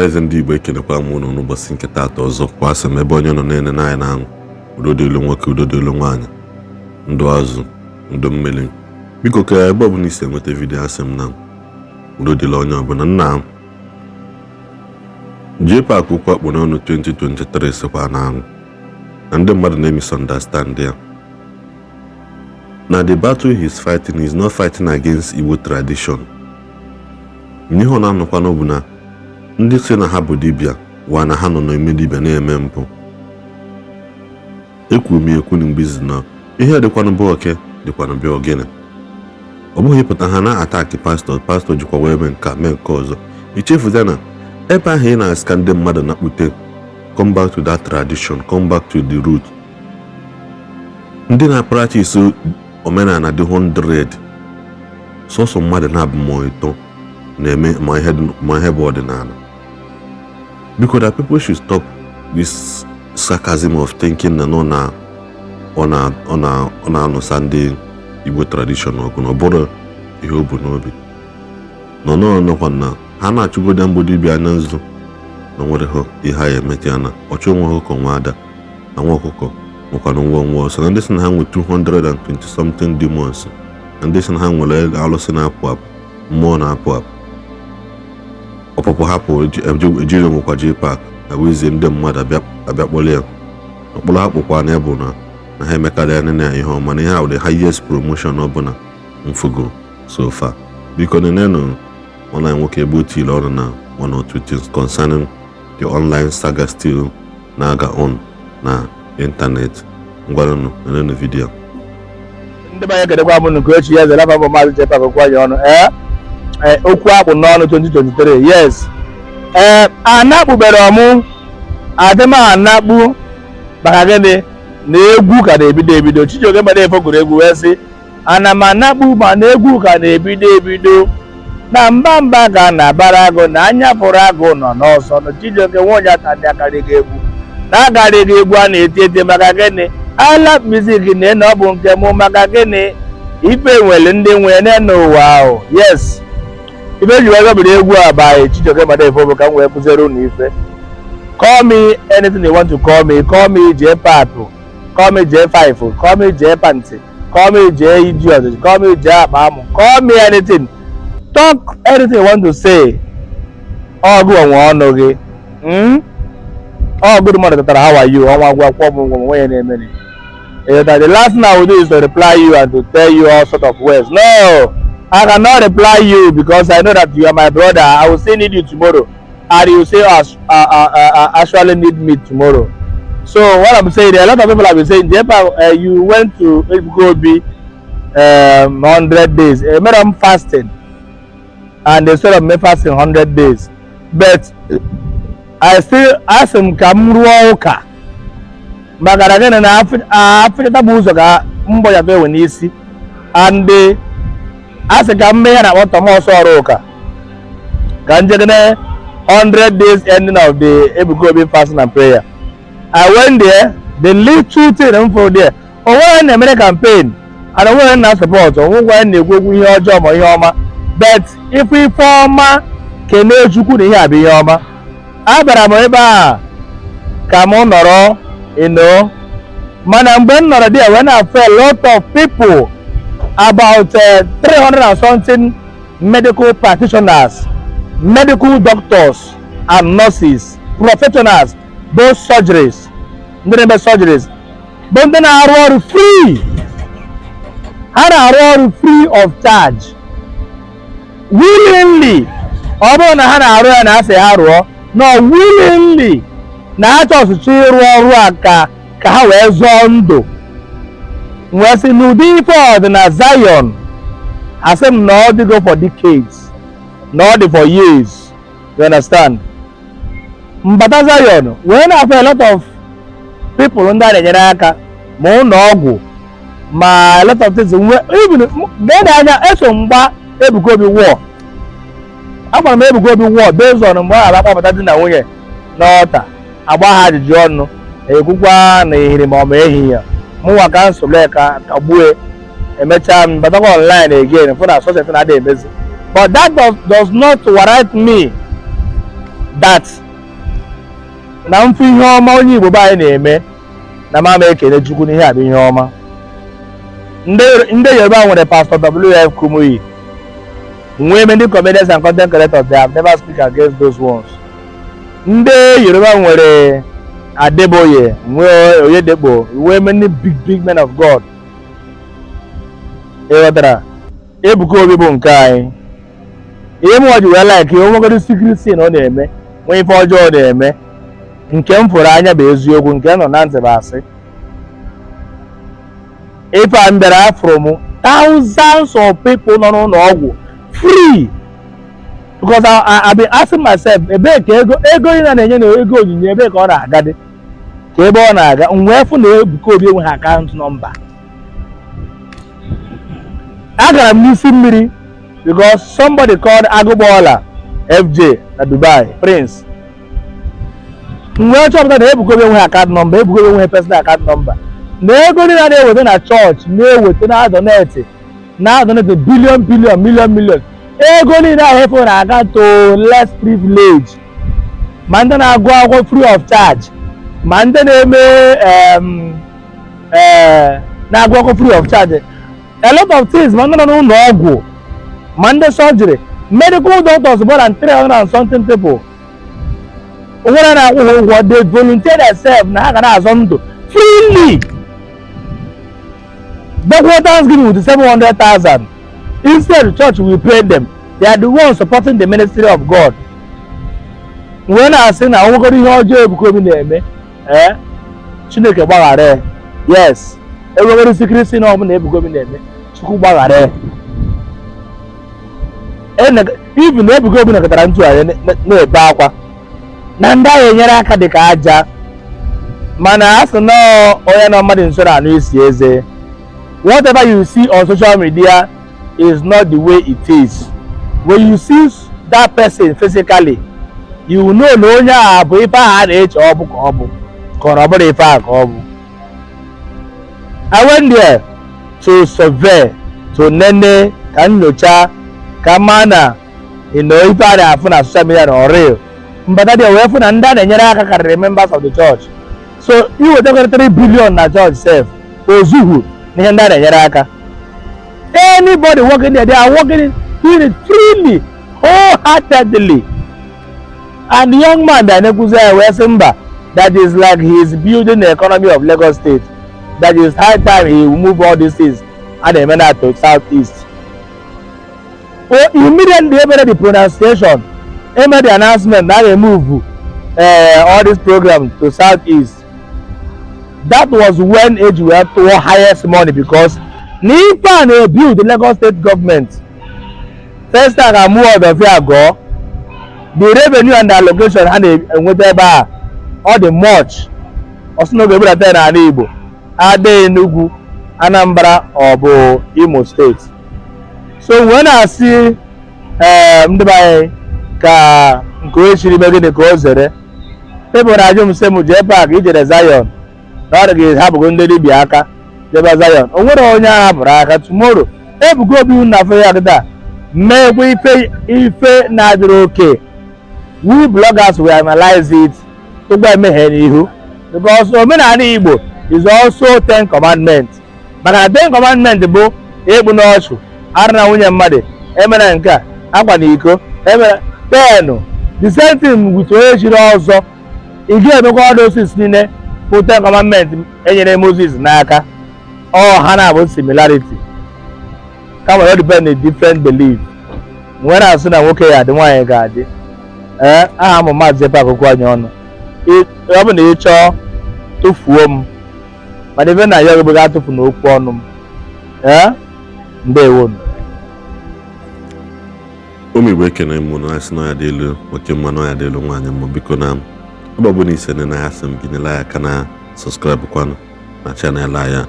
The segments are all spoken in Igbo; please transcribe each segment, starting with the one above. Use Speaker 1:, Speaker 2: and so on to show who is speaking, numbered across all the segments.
Speaker 1: Ọhaneze ndị Igbo ekenekwa m unu n'ụbọchị nke taata ọzọ kwa asị m ebe onye nọ na-ene n'anyị na-aṅụ udo dịlu nwoke udo dịlu nwaanyị ndụ azụ ndụ mmiri biko ka ebe ọbụla isi enweta vidiyo asị m na udo dịlu onye ọbụla nna m Jpac kwakpo n'ọnụ 2023 sikwa na-aṅụ na ndị mmadụ na-misunderstand ya na the battle he's fighting is not fighting against Igbo tradition. Ihe ọ na-anọkwa n'ọbụ na ndị si na ha bụ dibịa wa na ha nọ n'ime dibịa na-eme mpụ. Ekwu m ekwu n'mgbizi na ihe dịkwanụ bụ oke dịkwanụ bịa ogene. Ọ bụghị pụta ha na-ataki pastọ jikwa wee mee nke ọzọ. Ichefuza na ebe ahụ ị na-asị ndị mmadụ na-akpute come back to that tradition, come back to the root. Ndị na-practice omenala dị 100 sọsọ mmadụ na-abụ mmụọ ito na-eme ma ihe bụ ọdịnala. Because that people should stop this sarcasm of thinking na ọ na-anụsa ndị Igbo tradition ọgụ na ọ bụrụ ihe o bu n'obi. Nọkwa na ha na-achụgoda mbụ dibịa anya nzu na nwere ihe ha ya emeta ya na ọchụ nwa ọkụkọ nwa ada na nwa ọkụkọ nwekwana nwa ọsọ na ndị sị na ha nwere 220 something demons na ndị sị na ha nwere alụsị na-apụ apụ mmụọ na-apụ apụ. Ọpụpụ hapụ ejiri nwekwa Jpac na wezie ndị mmadụ abịa kpọrọ ya ọkpụrụ akpụkwa na ya bụ na ha emekarị ya nene ya ihe ọma na ihe ahụ the highest promotion ọ bụla mfugo so far. Biko nenenụ online nwoke ebe otile ọrụ na one or two things concerning the online saga still na-aga on na internet. Ngwanụ nenenụ vidiyo.
Speaker 2: Ndị banye kedekwa m nke echi ya zere afọ bụ Maazị Jpac okwu anyị ọnụ okwu akpụ n'ọnụ 2023 yes anakpubere ọmụ adịm anakpu maka gịnị na egwu ka na-ebido Chijioke gbara efogoro egwu wee sị ana m anakpu ma na egwu ka na-ebido na mba ga na-abara agụ na anya pụrụ agụ nọ n'ọsọ na Chijioke nwaonye atadị akarịghị egwu na agarịghị egwu a na-eti eti maka gịnị ala music na ọ bụ nke mụ maka gịnị ife nwere ndị nwere n'ụwa ahụ yes ife ji wee biri egwu a by Chijioke gbara efogoro ka m wee kụziere unu ife. Call me anything you want to call me Jpac, call me J5, call me Jpanty, call me J idiot, call me J Abamu, call me anything. Talk anything you want to say. Oh, good one, okay. Oh, good morning, how are you? The last thing I will do is to reply you and to tell you all sort of words. No, I cannot reply you because I know that you are my brother. I will still need you tomorrow. And you say actually need me tomorrow. So what I'm saying, a lot of people have been saying, Jpac, you went to Igbo 100 days, I'm fasting, and they said I'm fasting 100 days. But I still ask him Kamruoka. Magaragana na Africa Buzoga Mboya when Isi, and they ask a Gambia and I want to more Soroka. Ganjagane 100 days ending of the Igbo fasting and prayer. I went there, the little thing for there. Or when American campaign, and I went not support, or when they go with your job or yoma. But if we form can you could hear be yoma. Abraham come on, or you know, man, I'm been not there when I felt a lot of people about 300 and something medical practitioners, medical doctors and nurses, professionals, both surgeries, but then are free. Are free of charge. Willingly, although na say no willingly. Na just chiru aka ka ha wee zondo. Nwesi n'ụdị ife na Zion. Asem no dey go for decades. Not for years. You understand? Mbata Zion, when I feel a lot of people under the Yanaka, Monogu, my lot of things, even then I Esomba, able go be war. I'm able go be war based on what about that in the way. Not about the John, a Gugwan, a Mama here. Mua cancel like a Kabue, a metam, but I'm online again for that social day. But that does not warrant me. that na mfu ihe ọma onye Igbo be anyị na-eme na mama ekele Chukwu n'ihe abụ ihe ọma. Ndị Yoruba nwere Pastor W.F. Kumuyi, nwee many comedians and content creators, they have never speak against those ones. Ndị Yoruba nwere Adeboye, nwee Oyedekpo, nwee many big men of God. Ewetara Ebuka Obi bụ nke anyị. Ihe m waji wee like ihe nwegoro secret sin ọ na-eme, nwee ife ọjọọ ọ na-eme, nke m fụrụ anya bụ eziokwu, nke nọ na ntị bụ asị. If I'm there from thousands of people nọ n'ụlọ ọgwụ free, because I've been asking myself, ebe ka ego ị na-enye na ego onyinye ebe ka ọ na-aga dị, ka ebe ọ na-aga, wee fụ na Ebuka Obi enweghị account number. Agara m n'isi mmiri because somebody called Agụbọọla FJ na Dubai, Prince. Wee chọpụta na Ebuka Obi enweghị account number, Ebuka Obi enweghị personal account number. Na ego niile na-eweta na chọọchị na-eweta na donate million. Ego niile ahụ efu na-aga to less privilege. Ma ndị na-agụ akwụkwọ free of charge, ma ndị na-eme na-agụ akwụkwọ free of charge. A lot of things, ma ndị nọ n'ụlọ ọgwụ, ma ndị surgery, medical doctors more than 300 and something people. Onwere na-akwụ ụgwọ, they volunteer themselves na ha ga na-azọ ndụ freely. Backward Thanksgiving with 700,000. Instead, the church will pay them. They are the ones supporting the ministry of God. When I say now, we're going to become them. Chineke gbaghara. Yes. Everybody secret sin of them become them. Chukwu gbaghara. Even if become na katara ntu aye na ebe akwa. Na ndị ahụ enyere aka dị ka aja. Mana asị na onye na mmadụ nsọ na anụ isi eze. Whatever you see on social media is not the way it is. When you see that person physically, you will know na onye a bụ ife a na-eche ọ bụ ka ọ bụ, ka ọ bụrụ ife a ka ọ bụ. I went there to survey, to nene, ka nyocha, ka mana ife a na-afụ na social media na real. Mbata dị wee fụ na ndị a na-enyere aka karịrị members of the church. So you will take 3 billion na church self. Ozuhu n'ihe ndị a na-enyere aka. Anybody working there, they are working doing it freely, wholeheartedly. And the young man that that is like he is building the economy of Lagos State. That is high time he will move all these things and they made to southeast. Oh, immediately they made the pronunciation, they made the announcement that they move all this program to southeast. That was when age we had to highest money because Nipa they build the Lagos State government. First time I move out of here go, the revenue and the allocation and whatever, all the much. Also no be able to tell Ndi Igbo. Ade Enugu, Anambra or Imo State. So when I see Ndi ka nkoechiri mege de kozere, people na ajum say mu Jpac ije Zion. Na ga habu Ndi Igbo aka. Jeba Zion. Onwere onye hapụrụ aka tomorrow. Ebuka Obi na fe ya gida. Megwe ife na adịrị okay. We bloggers will analyze it to go emeghe n'ihu. Because Omenala Igbo is also 10 commandments. Maka 10 commandments bụ egbu n'ọchụ, ara na nwunye mmadụ, emere nke a, akwa na iko, emere 10. The same thing with onye chiri ọzọ. Ị ga-emekwa all those things niile bụ 10 commandments enyere Moses n'aka. All ha na-abụ similarity. Kama ọ depend on different belief. When I say na nwoke ya dị nwaanyị ga-adị. Aha m Maazị Jpac okwu anyị ọnụ. Ọ bụ na ị chọọ tụfuo m. Mana ebe na ya ga atụfu n'okwu ọnụ m. Ndewo.
Speaker 1: Ụmụ Igbo ekene m na asị na ya dị elu, nwoke mma na ya dị elu nwaanyị mma biko na ọ bụ na ise na ya asị m gị nyela ya aka na subscribe kwanụ na channel ya.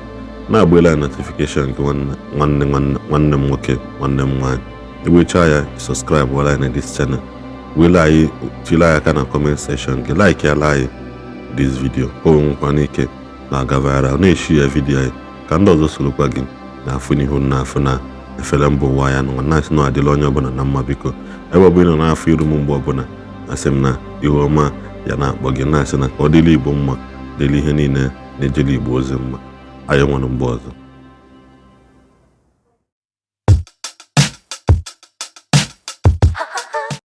Speaker 1: Na-agbela notification nke nwanne m nwoke, nwanne m nwaanyị. Egbecha ya subscribe wala na this channel. Wela anyị tila aka na comment section gị like ya like this video. O nwekwana ike na-aga viral na-eshare video anyị ka ndị ọzọ sorokwa gị na-afụ n'ihu na-afụ na efere mba ụwa ya na nwanne na adịla onye ọbụla na mma biko. Ebe ọ bụla na-afụ iru m mgbe ọbụla asị m na ihu ọma ya na-akpọ gị na-asị na ka ọ dịrị Igbo mma, dịrị ihe niile na-ejere Igbo ozi mma. Anyị nwere mgbe ọzọ.